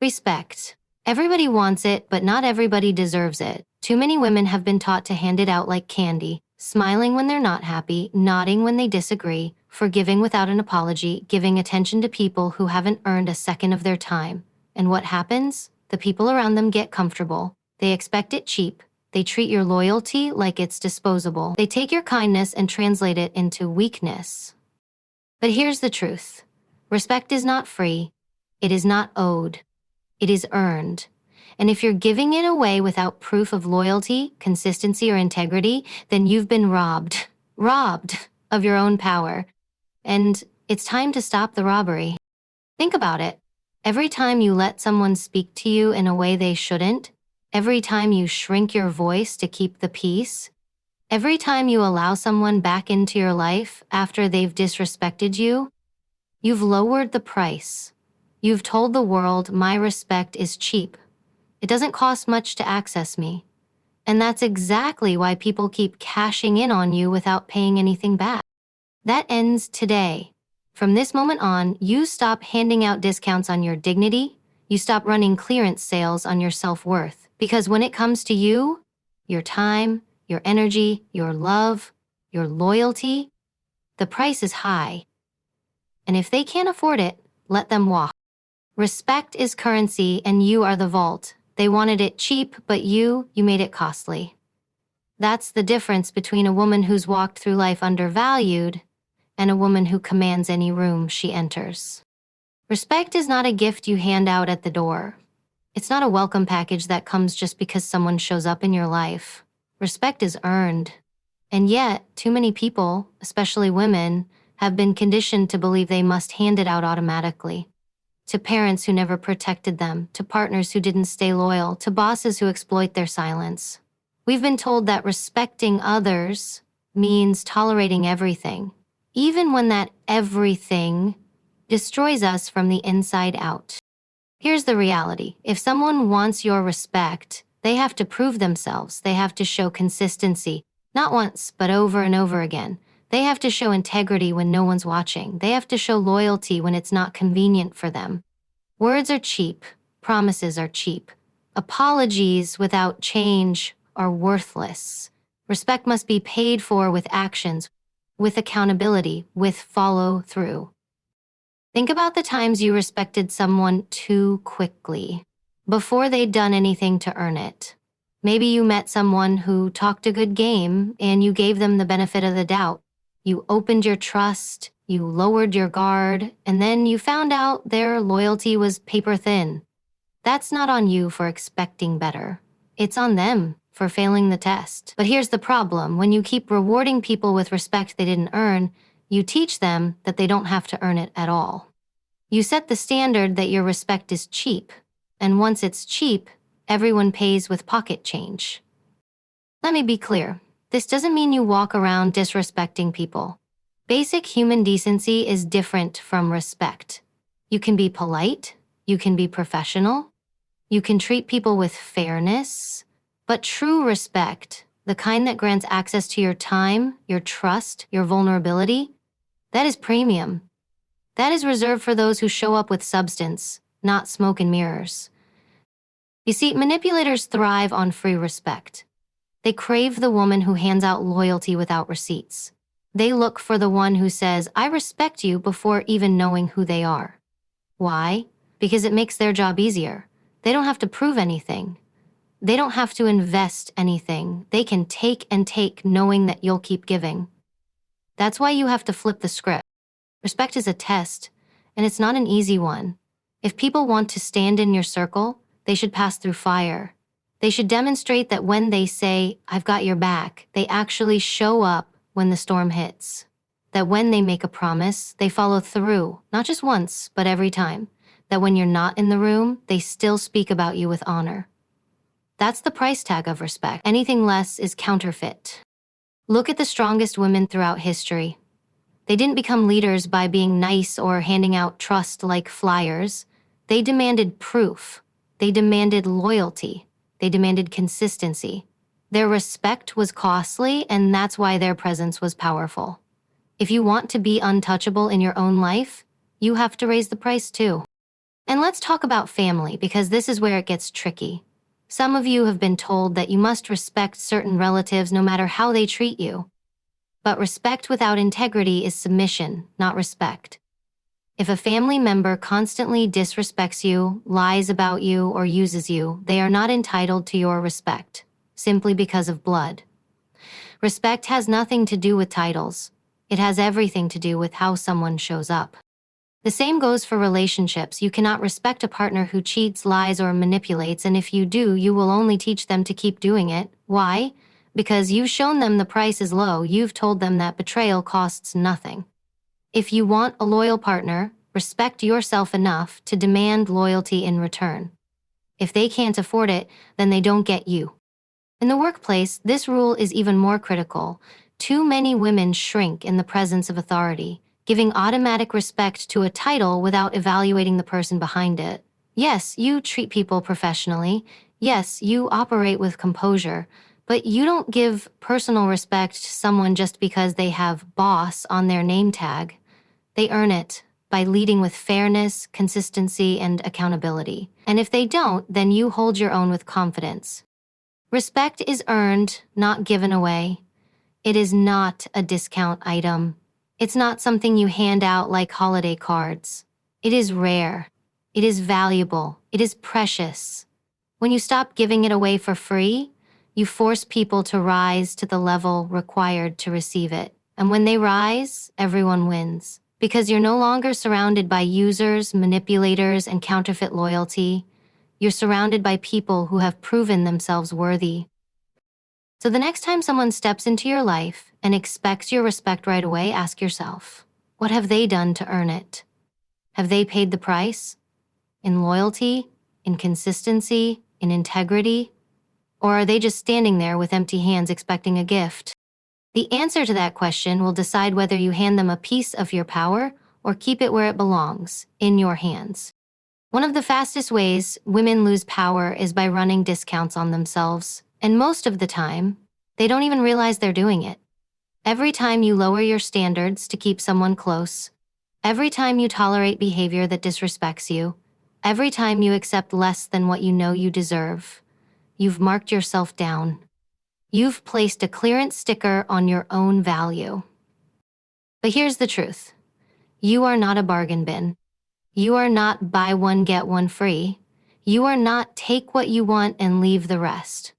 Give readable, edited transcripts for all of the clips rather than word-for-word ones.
Respect. Everybody wants it, but not everybody deserves it. Too many women have been taught to hand it out like candy, smiling when they're not happy, nodding when they disagree, forgiving without an apology, giving attention to people who haven't earned a second of their time. And what happens? The people around them get comfortable. They expect it cheap. They treat your loyalty like it's disposable. They take your kindness and translate it into weakness. But here's the truth. Respect is not free. It is not owed. It is earned. And if you're giving it away without proof of loyalty, consistency, or integrity, then you've been robbed of your own power. And it's time to stop the robbery. Think about it. Every time you let someone speak to you in a way they shouldn't, every time you shrink your voice to keep the peace, every time you allow someone back into your life after they've disrespected you, you've lowered the price. You've told the world my respect is cheap. It doesn't cost much to access me. And that's exactly why people keep cashing in on you without paying anything back. That ends today. From this moment on, you stop handing out discounts on your dignity. You stop running clearance sales on your self-worth. Because when it comes to you, your time, your energy, your love, your loyalty, the price is high. And if they can't afford it, let them walk. Respect is currency and you are the vault. They wanted it cheap, but you made it costly. That's the difference between a woman who's walked through life undervalued and a woman who commands any room she enters. Respect is not a gift you hand out at the door. It's not a welcome package that comes just because someone shows up in your life. Respect is earned. And yet, too many people, especially women, have been conditioned to believe they must hand it out automatically. To parents who never protected them, to partners who didn't stay loyal, to bosses who exploit their silence. We've been told that respecting others means tolerating everything, even when that everything destroys us from the inside out. Here's the reality. If someone wants your respect, they have to prove themselves. They have to show consistency, not once, but over and over again. They have to show integrity when no one's watching. They have to show loyalty when it's not convenient for them. Words are cheap. Promises are cheap. Apologies without change are worthless. Respect must be paid for with actions, with accountability, with follow-through. Think about the times you respected someone too quickly, before they'd done anything to earn it. Maybe you met someone who talked a good game and you gave them the benefit of the doubt. You opened your trust, you lowered your guard, and then you found out their loyalty was paper thin. That's not on you for expecting better. It's on them for failing the test. But here's the problem. When you keep rewarding people with respect they didn't earn, you teach them that they don't have to earn it at all. You set the standard that your respect is cheap, and once it's cheap, everyone pays with pocket change. Let me be clear. This doesn't mean you walk around disrespecting people. Basic human decency is different from respect. You can be polite, you can be professional, you can treat people with fairness, but true respect, the kind that grants access to your time, your trust, your vulnerability, that is premium. That is reserved for those who show up with substance, not smoke and mirrors. You see, manipulators thrive on free respect. They crave the woman who hands out loyalty without receipts. They look for the one who says, I respect you before even knowing who they are. Why? Because it makes their job easier. They don't have to prove anything. They don't have to invest anything. They can take and take knowing that you'll keep giving. That's why you have to flip the script. Respect is a test, and it's not an easy one. If people want to stand in your circle, they should pass through fire. They should demonstrate that when they say, I've got your back, they actually show up when the storm hits. That when they make a promise, they follow through, not just once, but every time. That when you're not in the room, they still speak about you with honor. That's the price tag of respect. Anything less is counterfeit. Look at the strongest women throughout history. They didn't become leaders by being nice or handing out trust like flyers. They demanded proof. They demanded loyalty. They demanded consistency. Their respect was costly, and that's why their presence was powerful. If you want to be untouchable in your own life, you have to raise the price too. And let's talk about family, because this is where it gets tricky. Some of you have been told that you must respect certain relatives no matter how they treat you. But respect without integrity is submission, not respect. If a family member constantly disrespects you, lies about you, or uses you, they are not entitled to your respect, simply because of blood. Respect has nothing to do with titles. It has everything to do with how someone shows up. The same goes for relationships. You cannot respect a partner who cheats, lies, or manipulates, and if you do, you will only teach them to keep doing it. Why? Because you've shown them the price is low. You've told them that betrayal costs nothing. If you want a loyal partner, respect yourself enough to demand loyalty in return. If they can't afford it, then they don't get you. In the workplace, this rule is even more critical. Too many women shrink in the presence of authority, giving automatic respect to a title without evaluating the person behind it. Yes, you treat people professionally. Yes, you operate with composure. But you don't give personal respect to someone just because they have boss on their name tag. They earn it by leading with fairness, consistency, and accountability. And if they don't, then you hold your own with confidence. Respect is earned, not given away. It is not a discount item. It's not something you hand out like holiday cards. It is rare. It is valuable. It is precious. When you stop giving it away for free, you force people to rise to the level required to receive it. And when they rise, everyone wins. Because you're no longer surrounded by users, manipulators, and counterfeit loyalty. You're surrounded by people who have proven themselves worthy. So the next time someone steps into your life and expects your respect right away, ask yourself, what have they done to earn it? Have they paid the price? In loyalty? In consistency? In integrity? Or are they just standing there with empty hands expecting a gift? The answer to that question will decide whether you hand them a piece of your power or keep it where it belongs, in your hands. One of the fastest ways women lose power is by running discounts on themselves, and most of the time, they don't even realize they're doing it. Every time you lower your standards to keep someone close, every time you tolerate behavior that disrespects you, every time you accept less than what you know you deserve, you've marked yourself down. You've placed a clearance sticker on your own value. But here's the truth. You are not a bargain bin. You are not buy one, get one free. You are not take what you want and leave the rest.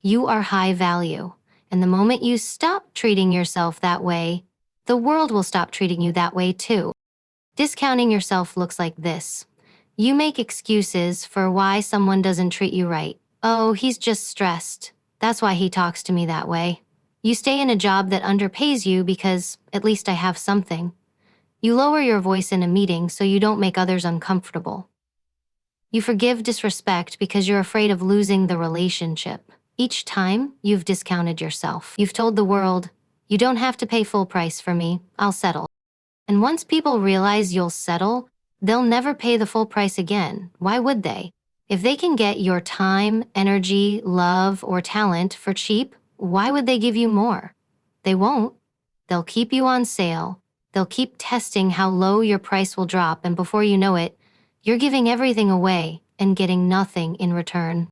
You are high value. And the moment you stop treating yourself that way, the world will stop treating you that way too. Discounting yourself looks like this. You make excuses for why someone doesn't treat you right. Oh, he's just stressed. That's why he talks to me that way. You stay in a job that underpays you because at least I have something. You lower your voice in a meeting so you don't make others uncomfortable. You forgive disrespect because you're afraid of losing the relationship. Each time, you've discounted yourself. You've told the world, you don't have to pay full price for me, I'll settle. And once people realize you'll settle, they'll never pay the full price again. Why would they? If they can get your time, energy, love, or talent for cheap, why would they give you more? They won't. They'll keep you on sale. They'll keep testing how low your price will drop, and before you know it, you're giving everything away and getting nothing in return.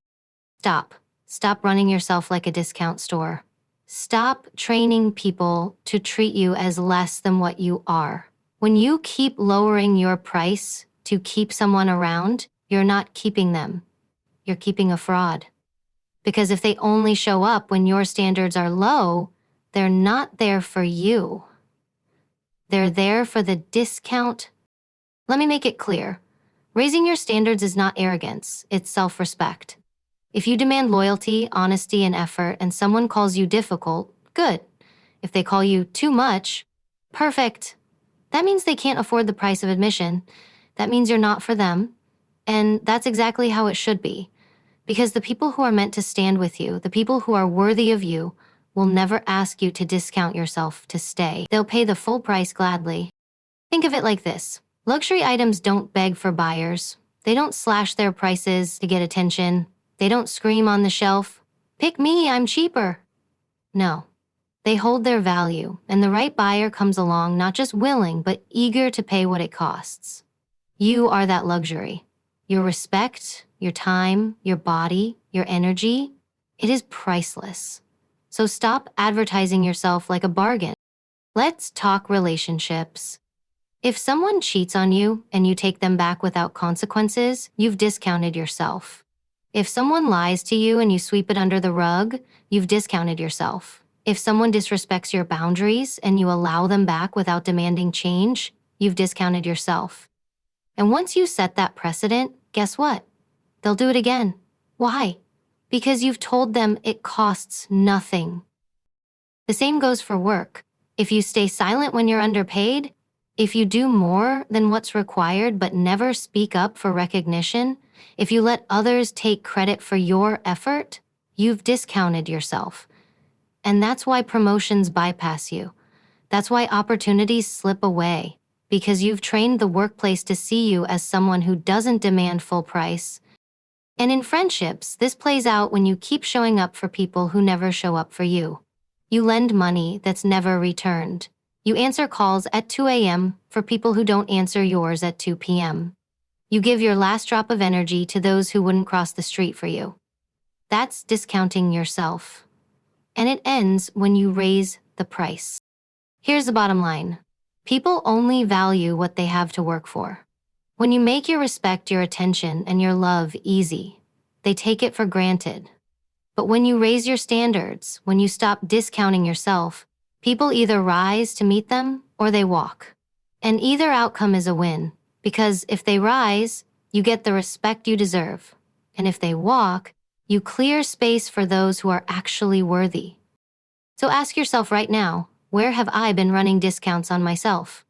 Stop. Stop running yourself like a discount store. Stop training people to treat you as less than what you are. When you keep lowering your price to keep someone around, you're not keeping them. You're keeping a fraud. Because if they only show up when your standards are low, they're not there for you. They're there for the discount. Let me make it clear. Raising your standards is not arrogance, it's self-respect. If you demand loyalty, honesty, and effort, and someone calls you difficult, good. If they call you too much, perfect. That means they can't afford the price of admission. That means you're not for them. And that's exactly how it should be. Because the people who are meant to stand with you, the people who are worthy of you, will never ask you to discount yourself to stay. They'll pay the full price gladly. Think of it like this. Luxury items don't beg for buyers. They don't slash their prices to get attention. They don't scream on the shelf, "Pick me, I'm cheaper." No. They hold their value, and the right buyer comes along not just willing, but eager to pay what it costs. You are that luxury. Your respect, your time, your body, your energy, it is priceless. So stop advertising yourself like a bargain. Let's talk relationships. If someone cheats on you and you take them back without consequences, you've discounted yourself. If someone lies to you and you sweep it under the rug, you've discounted yourself. If someone disrespects your boundaries and you allow them back without demanding change, you've discounted yourself. And once you set that precedent, guess what? They'll do it again. Why? Because you've told them it costs nothing. The same goes for work. If you stay silent when you're underpaid, if you do more than what's required but never speak up for recognition, if you let others take credit for your effort, you've discounted yourself. And that's why promotions bypass you. That's why opportunities slip away, because you've trained the workplace to see you as someone who doesn't demand full price. And in friendships, this plays out when you keep showing up for people who never show up for you. You lend money that's never returned. You answer calls at 2 a.m. for people who don't answer yours at 2 p.m. You give your last drop of energy to those who wouldn't cross the street for you. That's discounting yourself. And it ends when you raise the price. Here's the bottom line. People only value what they have to work for. When you make your respect, your attention, and your love easy, they take it for granted. But when you raise your standards, when you stop discounting yourself, people either rise to meet them or they walk. And either outcome is a win, because if they rise, you get the respect you deserve. And if they walk, you clear space for those who are actually worthy. So ask yourself right now, where have I been running discounts on myself?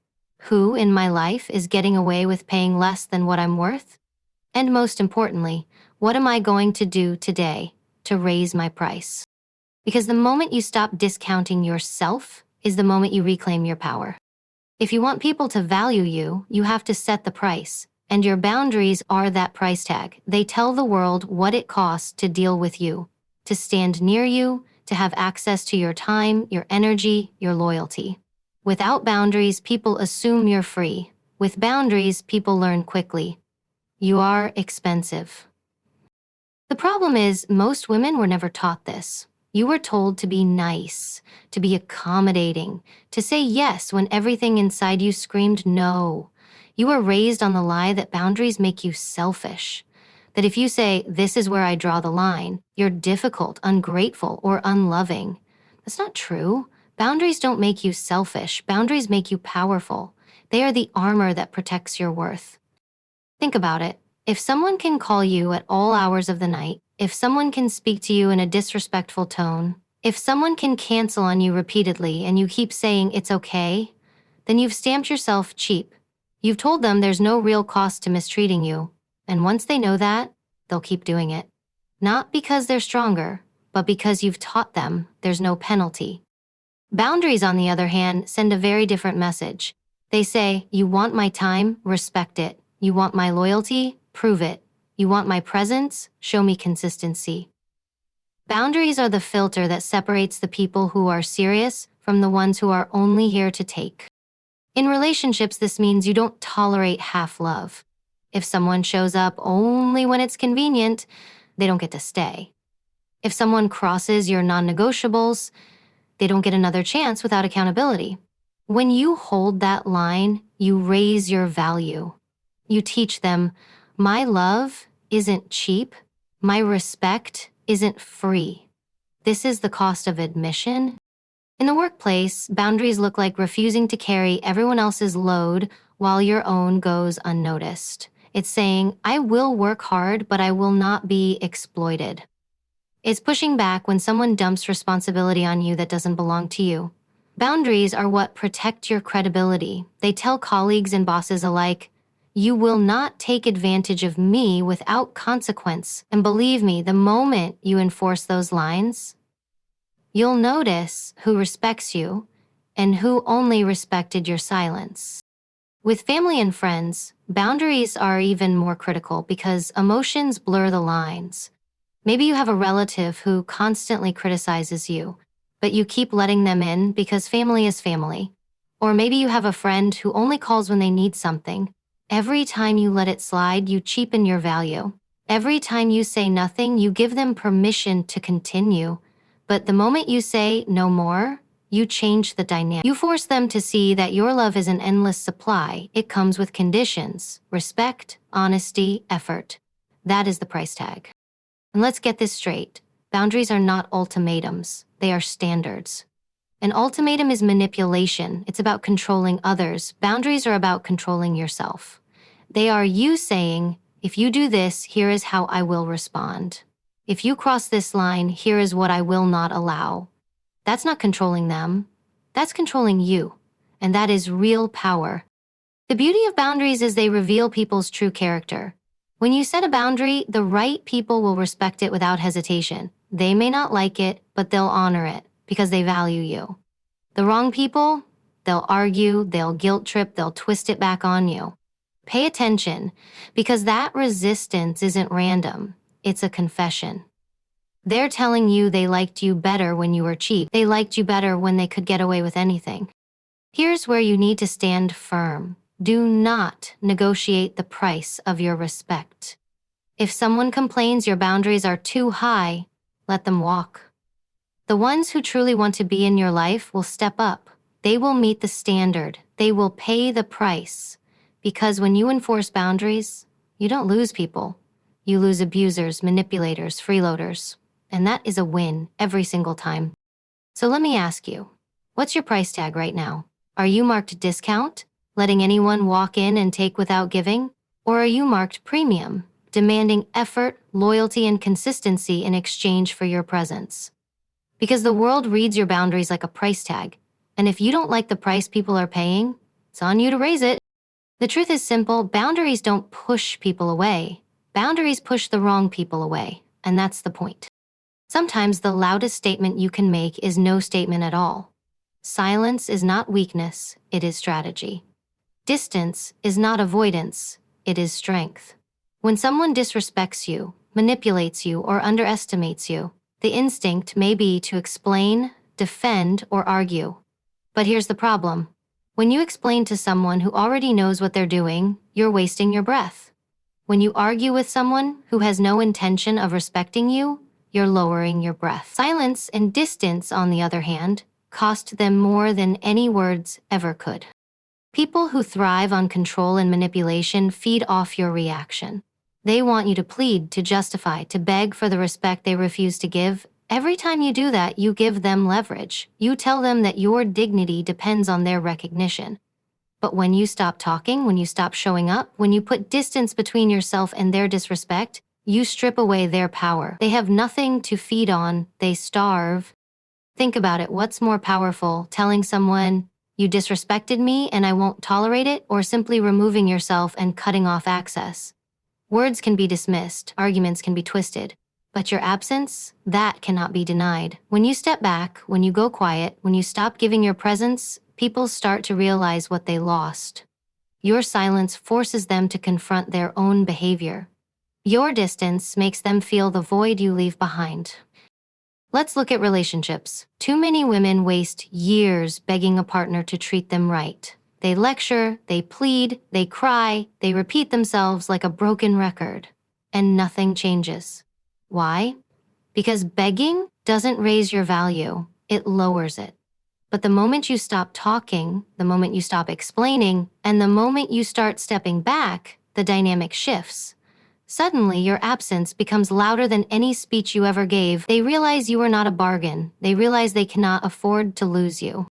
Who in my life is getting away with paying less than what I'm worth? And most importantly, what am I going to do today to raise my price? Because the moment you stop discounting yourself is the moment you reclaim your power. If you want people to value you, you have to set the price. And your boundaries are that price tag. They tell the world what it costs to deal with you, to stand near you, to have access to your time, your energy, your loyalty. Without boundaries, people assume you're free. With boundaries, people learn quickly. You are expensive. The problem is, most women were never taught this. You were told to be nice, to be accommodating, to say yes when everything inside you screamed no. You were raised on the lie that boundaries make you selfish. That if you say, this is where I draw the line, you're difficult, ungrateful, or unloving. That's not true. Boundaries don't make you selfish. Boundaries make you powerful. They are the armor that protects your worth. Think about it. If someone can call you at all hours of the night, if someone can speak to you in a disrespectful tone, if someone can cancel on you repeatedly and you keep saying it's okay, then you've stamped yourself cheap. You've told them there's no real cost to mistreating you. And once they know that, they'll keep doing it. Not because they're stronger, but because you've taught them there's no penalty. Boundaries, on the other hand, send a very different message. They say, you want my time? Respect it. You want my loyalty? Prove it. You want my presence? Show me consistency. Boundaries are the filter that separates the people who are serious from the ones who are only here to take. In relationships, this means you don't tolerate half love. If someone shows up only when it's convenient, they don't get to stay. If someone crosses your non-negotiables, they don't get another chance without accountability. When you hold that line, you raise your value. You teach them, my love isn't cheap. My respect isn't free. This is the cost of admission. In the workplace, boundaries look like refusing to carry everyone else's load while your own goes unnoticed. It's saying, I will work hard, but I will not be exploited. It's pushing back when someone dumps responsibility on you that doesn't belong to you. Boundaries are what protect your credibility. They tell colleagues and bosses alike, you will not take advantage of me without consequence. And believe me, the moment you enforce those lines, you'll notice who respects you and who only respected your silence. With family and friends, boundaries are even more critical because emotions blur the lines. Maybe you have a relative who constantly criticizes you, but you keep letting them in because family is family. Or maybe you have a friend who only calls when they need something, Every time you let it slide, you cheapen your value. Every time you say nothing, you give them permission to continue. But the moment you say no more, you change the dynamic. You force them to see that your love is an endless supply. It comes with conditions, respect, honesty, effort. That is the price tag. And let's get this straight. Boundaries are not ultimatums. They are standards. An ultimatum is manipulation. It's about controlling others. Boundaries are about controlling yourself. They are you saying, if you do this, here is how I will respond. If you cross this line, here is what I will not allow. That's not controlling them. That's controlling you. And that is real power. The beauty of boundaries is they reveal people's true character. When you set a boundary, the right people will respect it without hesitation. They may not like it, but they'll honor it because they value you. The wrong people, they'll argue, they'll guilt trip, they'll twist it back on you. Pay attention, because that resistance isn't random. It's a confession. They're telling you they liked you better when you were cheap. They liked you better when they could get away with anything. Here's where you need to stand firm. Do not negotiate the price of your respect. If someone complains your boundaries are too high, let them walk. The ones who truly want to be in your life will step up. They will meet the standard. They will pay the price. Because when you enforce boundaries, you don't lose people. You lose abusers, manipulators, freeloaders. And that is a win every single time. So let me ask you, what's your price tag right now? Are you marked discount, letting anyone walk in and take without giving? Or are you marked premium, demanding effort, loyalty, and consistency in exchange for your presence? Because the world reads your boundaries like a price tag. And if you don't like the price people are paying, it's on you to raise it. The truth is simple. Boundaries don't push people away. Boundaries push the wrong people away. And that's the point. Sometimes the loudest statement you can make is no statement at all. Silence is not weakness, it is strategy. Distance is not avoidance, it is strength. When someone disrespects you, manipulates you, or underestimates you, the instinct may be to explain, defend, or argue. But here's the problem. When you explain to someone who already knows what they're doing, you're wasting your breath. When you argue with someone who has no intention of respecting you, you're lowering your breath. Silence and distance, on the other hand, cost them more than any words ever could. People who thrive on control and manipulation feed off your reaction. They want you to plead, to justify, to beg for the respect they refuse to give. Every time you do that, you give them leverage. You tell them that your dignity depends on their recognition. But when you stop talking, when you stop showing up, when you put distance between yourself and their disrespect, you strip away their power. They have nothing to feed on. They starve. Think about it. What's more powerful, telling someone, you disrespected me and I won't tolerate it, or simply removing yourself and cutting off access? Words can be dismissed, arguments can be twisted, but your absence, that cannot be denied. When you step back, when you go quiet, when you stop giving your presence, people start to realize what they lost. Your silence forces them to confront their own behavior. Your distance makes them feel the void you leave behind. Let's look at relationships. Too many women waste years begging a partner to treat them right. They lecture, they plead, they cry, they repeat themselves like a broken record, and nothing changes. Why? Because begging doesn't raise your value, it lowers it. But the moment you stop talking, the moment you stop explaining, and the moment you start stepping back, the dynamic shifts. Suddenly, your absence becomes louder than any speech you ever gave. They realize you are not a bargain. They realize they cannot afford to lose you.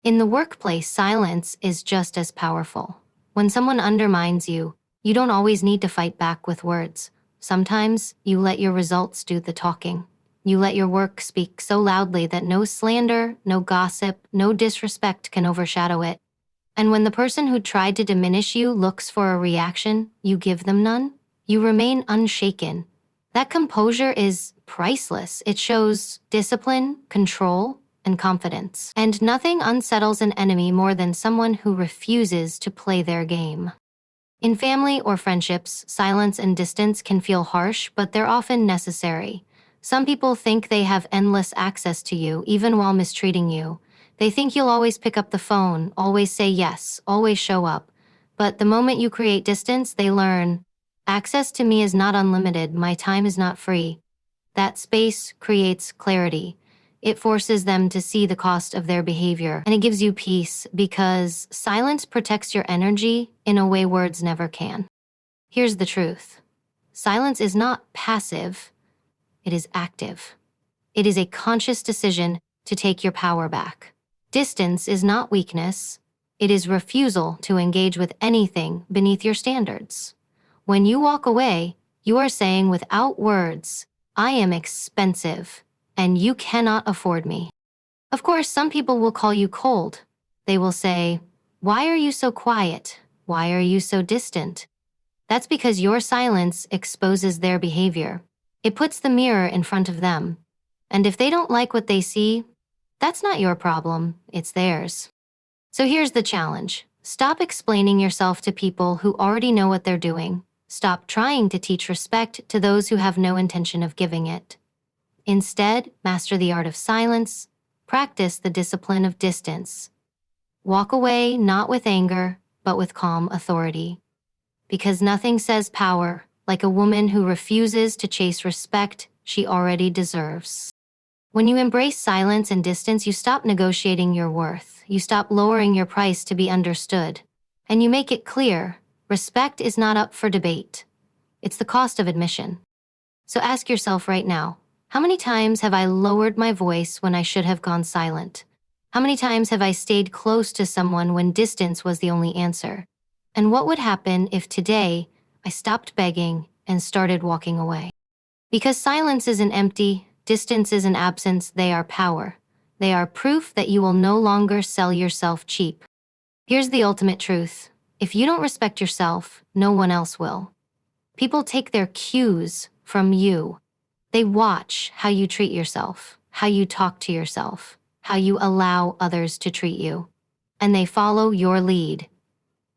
In the workplace, silence is just as powerful. When someone undermines you, you don't always need to fight back with words. Sometimes, you let your results do the talking. You let your work speak so loudly that no slander, no gossip, no disrespect can overshadow it. And when the person who tried to diminish you looks for a reaction, you give them none. You remain unshaken. That composure is priceless. It shows discipline, control, and confidence. And nothing unsettles an enemy more than someone who refuses to play their game. In family or friendships, silence and distance can feel harsh, but they're often necessary. Some people think they have endless access to you, even while mistreating you. They think you'll always pick up the phone, always say yes, always show up. But the moment you create distance, they learn, access to me is not unlimited, my time is not free. That space creates clarity. It forces them to see the cost of their behavior, and it gives you peace because silence protects your energy in a way words never can. Here's the truth. Silence is not passive, it is active. It is a conscious decision to take your power back. Distance is not weakness, it is refusal to engage with anything beneath your standards. When you walk away, you are saying without words, I am expensive, and you cannot afford me. Of course, some people will call you cold. They will say, why are you so quiet? Why are you so distant? That's because your silence exposes their behavior. It puts the mirror in front of them. And if they don't like what they see, that's not your problem, it's theirs. So here's the challenge. Stop explaining yourself to people who already know what they're doing. Stop trying to teach respect to those who have no intention of giving it. Instead, master the art of silence. Practice the discipline of distance. Walk away not with anger, but with calm authority. Because nothing says power like a woman who refuses to chase respect she already deserves. When you embrace silence and distance, you stop negotiating your worth. You stop lowering your price to be understood. And you make it clear, respect is not up for debate. It's the cost of admission. So ask yourself right now, how many times have I lowered my voice when I should have gone silent? How many times have I stayed close to someone when distance was the only answer? And what would happen if today I stopped begging and started walking away? Because silence isn't empty, distance isn't absence, they are power. They are proof that you will no longer sell yourself cheap. Here's the ultimate truth. If you don't respect yourself, no one else will. People take their cues from you. They watch how you treat yourself, how you talk to yourself, how you allow others to treat you. And they follow your lead.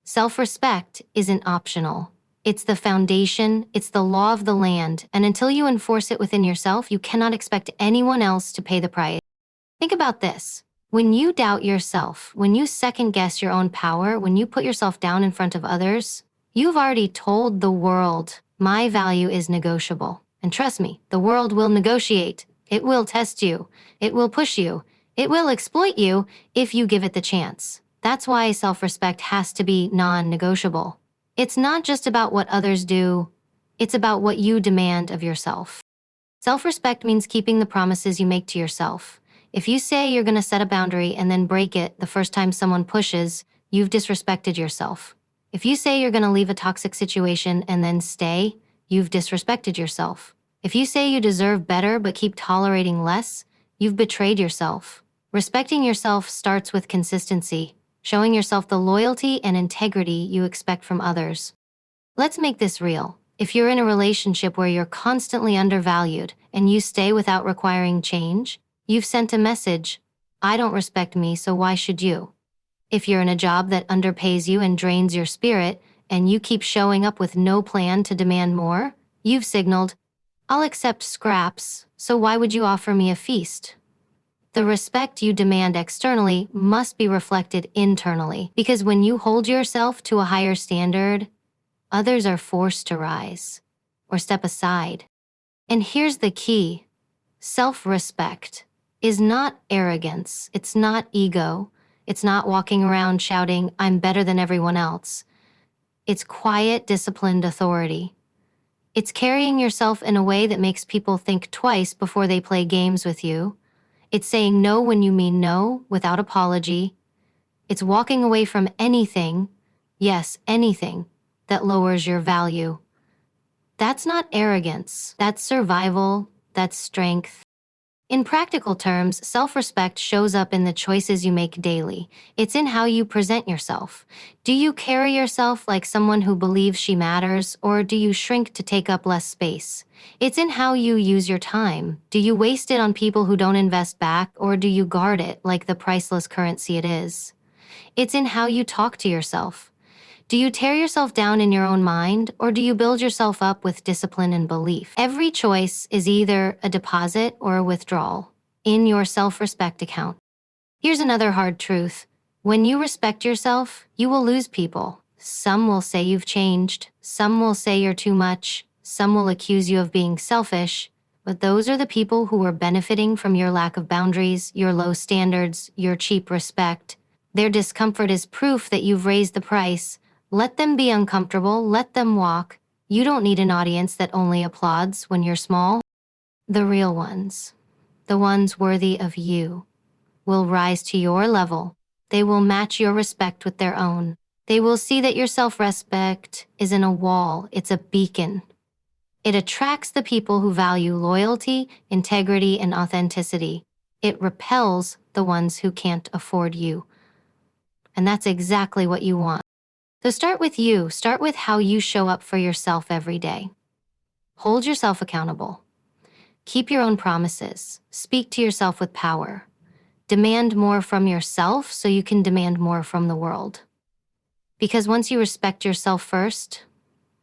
Self-respect isn't optional. It's the foundation, it's the law of the land, and until you enforce it within yourself, you cannot expect anyone else to pay the price. Think about this. When you doubt yourself, when you second-guess your own power, when you put yourself down in front of others, you've already told the world, my value is negotiable. And trust me, the world will negotiate. It will test you. It will push you. It will exploit you if you give it the chance. That's why self-respect has to be non-negotiable. It's not just about what others do, it's about what you demand of yourself. Self-respect means keeping the promises you make to yourself. If you say you're going to set a boundary and then break it the first time someone pushes, you've disrespected yourself. If you say you're going to leave a toxic situation and then stay, you've disrespected yourself. If you say you deserve better but keep tolerating less, you've betrayed yourself. Respecting yourself starts with consistency, showing yourself the loyalty and integrity you expect from others. Let's make this real. If you're in a relationship where you're constantly undervalued and you stay without requiring change, you've sent a message, I don't respect me, so why should you? If you're in a job that underpays you and drains your spirit, and you keep showing up with no plan to demand more, you've signaled, I'll accept scraps, so why would you offer me a feast? The respect you demand externally must be reflected internally, because when you hold yourself to a higher standard, others are forced to rise or step aside. And here's the key. Self-respect is not arrogance. It's not ego. It's not walking around shouting, I'm better than everyone else. It's quiet, disciplined authority. It's carrying yourself in a way that makes people think twice before they play games with you. It's saying no when you mean no, without apology. It's walking away from anything, yes, anything, that lowers your value. That's not arrogance. That's survival. That's strength. In practical terms, self-respect shows up in the choices you make daily. It's in how you present yourself. Do you carry yourself like someone who believes she matters, or do you shrink to take up less space? It's in how you use your time. Do you waste it on people who don't invest back, or do you guard it like the priceless currency it is? It's in how you talk to yourself. Do you tear yourself down in your own mind, or do you build yourself up with discipline and belief? Every choice is either a deposit or a withdrawal in your self-respect account. Here's another hard truth. When you respect yourself, you will lose people. Some will say you've changed. Some will say you're too much. Some will accuse you of being selfish. But those are the people who are benefiting from your lack of boundaries, your low standards, your cheap respect. Their discomfort is proof that you've raised the price. Let them be uncomfortable. Let them walk. You don't need an audience that only applauds when you're small. The real ones, the ones worthy of you, will rise to your level. They will match your respect with their own. They will see that your self-respect isn't a wall, it's a beacon. It attracts the people who value loyalty, integrity, and authenticity. It repels the ones who can't afford you. And that's exactly what you want. So start with you. Start with how you show up for yourself every day. Hold yourself accountable. Keep your own promises. Speak to yourself with power. Demand more from yourself so you can demand more from the world. Because once you respect yourself first,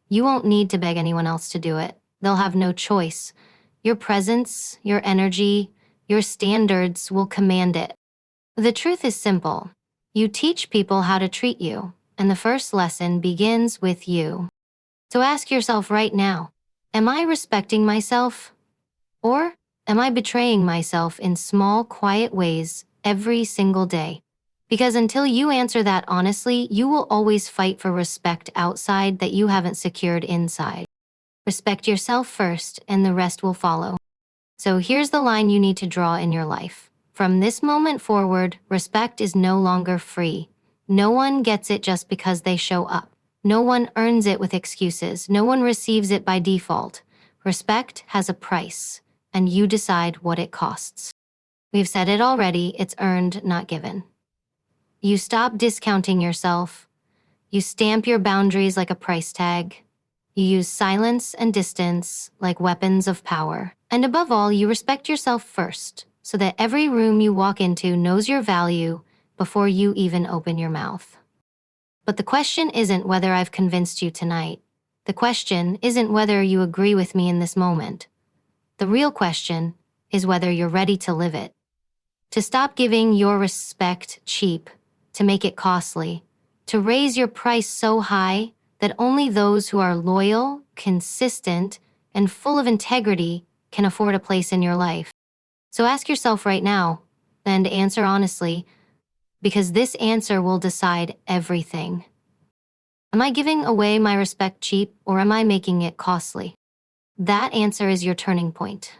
you won't need to beg anyone else to do it. They'll have no choice. Your presence, your energy, your standards will command it. The truth is simple. You teach people how to treat you, and the first lesson begins with you. So ask yourself right now, am I respecting myself? Or am I betraying myself in small, quiet ways every single day? Because until you answer that honestly, you will always fight for respect outside that you haven't secured inside. Respect yourself first, and the rest will follow. So here's the line you need to draw in your life. From this moment forward, respect is no longer free. No one gets it just because they show up. No one earns it with excuses. No one receives it by default. Respect has a price, and you decide what it costs. We've said it already, it's earned, not given. You stop discounting yourself. You stamp your boundaries like a price tag. You use silence and distance like weapons of power. And above all, you respect yourself first, so that every room you walk into knows your value before you even open your mouth. But the question isn't whether I've convinced you tonight. The question isn't whether you agree with me in this moment. The real question is whether you're ready to live it. To stop giving your respect cheap, to make it costly, to raise your price so high that only those who are loyal, consistent, and full of integrity can afford a place in your life. So ask yourself right now, and answer honestly, because this answer will decide everything. Am I giving away my respect cheap, or am I making it costly? That answer is your turning point.